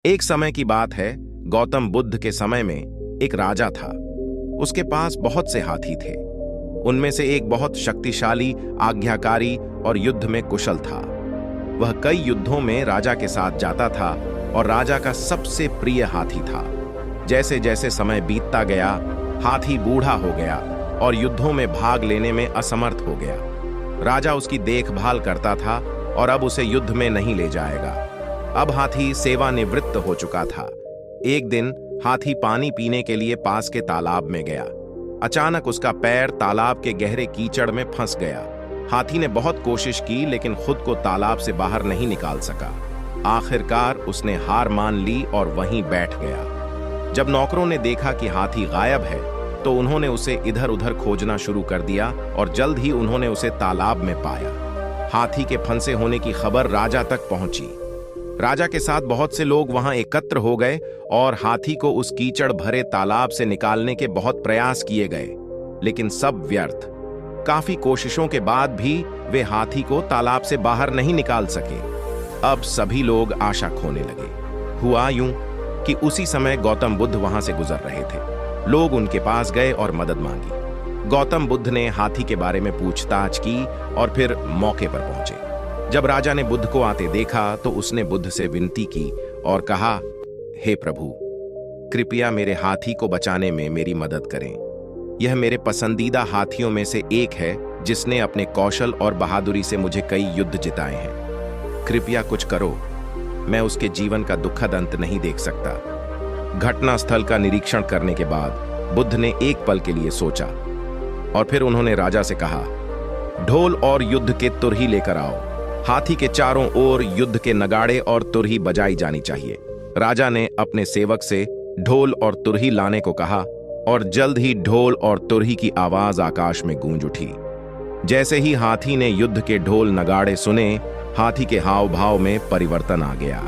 एक समय की बात है, गौतम बुद्ध के समय में एक राजा था। उसके पास बहुत से हाथी थे। उनमें से एक बहुत शक्तिशाली, आज्ञाकारी और युद्ध में कुशल था। वह कई युद्धों में राजा के साथ जाता था और राजा का सबसे प्रिय हाथी था। जैसे जैसे समय बीतता गया, हाथी बूढ़ा हो गया और युद्धों में भाग लेने में असमर्थ हो गया। राजा उसकी देखभाल करता था और अब उसे युद्ध में नहीं ले जाएगा। अब हाथी सेवानिवृत्त हो चुका था। एक दिन हाथी पानी पीने के लिए पास के तालाब में गया। अचानक उसका पैर तालाब के गहरे कीचड़ में फंस गया। हाथी ने बहुत कोशिश की लेकिन खुद को तालाब से बाहर नहीं निकाल सका। आखिरकार उसने हार मान ली और वहीं बैठ गया। जब नौकरों ने देखा कि हाथी गायब है तो उन्होंने उसे इधर उधर खोजना शुरू कर दिया और जल्द ही उन्होंने उसे तालाब में पाया। हाथी के फंसे होने की खबर राजा तक पहुंची। राजा के साथ बहुत से लोग वहां एकत्र हो गए और हाथी को उस कीचड़ भरे तालाब से निकालने के बहुत प्रयास किए गए, लेकिन सब व्यर्थ। काफी कोशिशों के बाद भी वे हाथी को तालाब से बाहर नहीं निकाल सके। अब सभी लोग आशा खोने लगे। हुआ यूं कि उसी समय गौतम बुद्ध वहां से गुजर रहे थे। लोग उनके पास गए और मदद मांगी। गौतम बुद्ध ने हाथी के बारे में पूछताछ की और फिर मौके पर पहुंचे। जब राजा ने बुद्ध को आते देखा तो उसने बुद्ध से विनती की और कहा, हे प्रभु, कृपया मेरे हाथी को बचाने में मेरी मदद करें। यह मेरे पसंदीदा हाथियों में से एक है जिसने अपने कौशल और बहादुरी से मुझे कई युद्ध जिताए हैं। कृपया कुछ करो, मैं उसके जीवन का दुखद अंत नहीं देख सकता। घटनास्थल का निरीक्षण करने के बाद बुद्ध ने एक पल के लिए सोचा और फिर उन्होंने राजा से कहा, ढोल और युद्ध के तुरही लेकर आओ। हाथी के चारों ओर युद्ध के नगाड़े और तुरही बजाई जानी चाहिए। राजा ने अपने सेवक से ढोल और तुरही लाने को कहा और जल्द ही ढोल और तुरही की आवाज आकाश में गूंज उठी। जैसे ही हाथी ने युद्ध के ढोल नगाड़े सुने, हाथी के हाव भाव में परिवर्तन आ गया।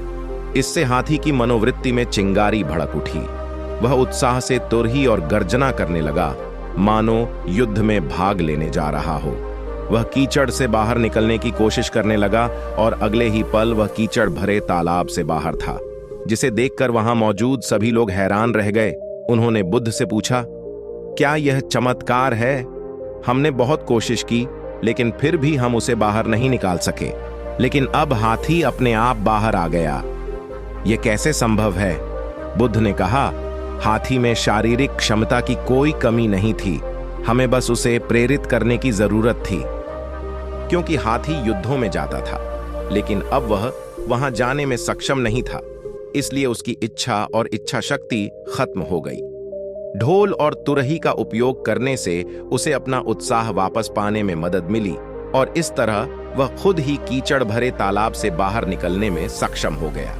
इससे हाथी की मनोवृत्ति में चिंगारी भड़क उठी। वह उत्साह से तुरही और गर्जना करने लगा, मानो युद्ध में भाग लेने जा रहा हो। वह कीचड़ से बाहर निकलने की कोशिश करने लगा और अगले ही पल वह कीचड़ भरे तालाब से बाहर था, जिसे देखकर वहां मौजूद सभी लोग हैरान रह गए। उन्होंने बुद्ध से पूछा, क्या यह चमत्कार है? हमने बहुत कोशिश की लेकिन फिर भी हम उसे बाहर नहीं निकाल सके, लेकिन अब हाथी अपने आप बाहर आ गया। यह कैसे संभव है? बुद्ध ने कहा, हाथी में शारीरिक क्षमता की कोई कमी नहीं थी, हमें बस उसे प्रेरित करने की जरूरत थी। क्योंकि हाथी युद्धों में जाता था लेकिन अब वह वहां जाने में सक्षम नहीं था, इसलिए उसकी इच्छा और इच्छा शक्ति खत्म हो गई। ढोल और तुरही का उपयोग करने से उसे अपना उत्साह वापस पाने में मदद मिली और इस तरह वह खुद ही कीचड़ भरे तालाब से बाहर निकलने में सक्षम हो गया।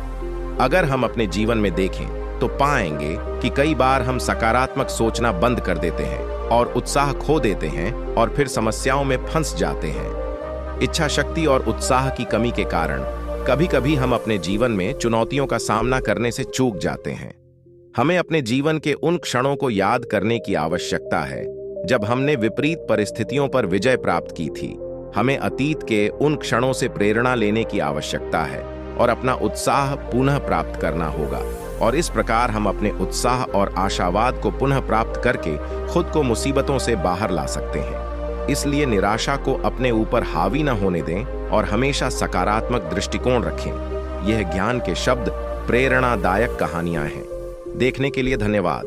अगर हम अपने जीवन में देखें तो पाएंगे कि कई बार हम सकारात्मक सोचना बंद कर देते हैं और उत्साह खो देते हैं और फिर समस्याओं में फंस जाते हैं। इच्छा शक्ति और उत्साह की कमी के कारण कभी कभी हम अपने जीवन में चुनौतियों का सामना करने से चूक जाते हैं। हमें अपने जीवन के उन क्षणों को याद करने की आवश्यकता है जब हमने विपरीत परिस्थितियों पर विजय प्राप्त की थी। हमें अतीत के उन क्षणों से प्रेरणा लेने की आवश्यकता है और अपना उत्साह पुनः प्राप्त करना होगा। और इस प्रकार हम अपने उत्साह और आशावाद को पुनः प्राप्त करके खुद को मुसीबतों से बाहर ला सकते हैं। इसलिए निराशा को अपने ऊपर हावी न होने दें और हमेशा सकारात्मक दृष्टिकोण रखें। यह ज्ञान के शब्द प्रेरणादायक कहानियां हैं। देखने के लिए धन्यवाद।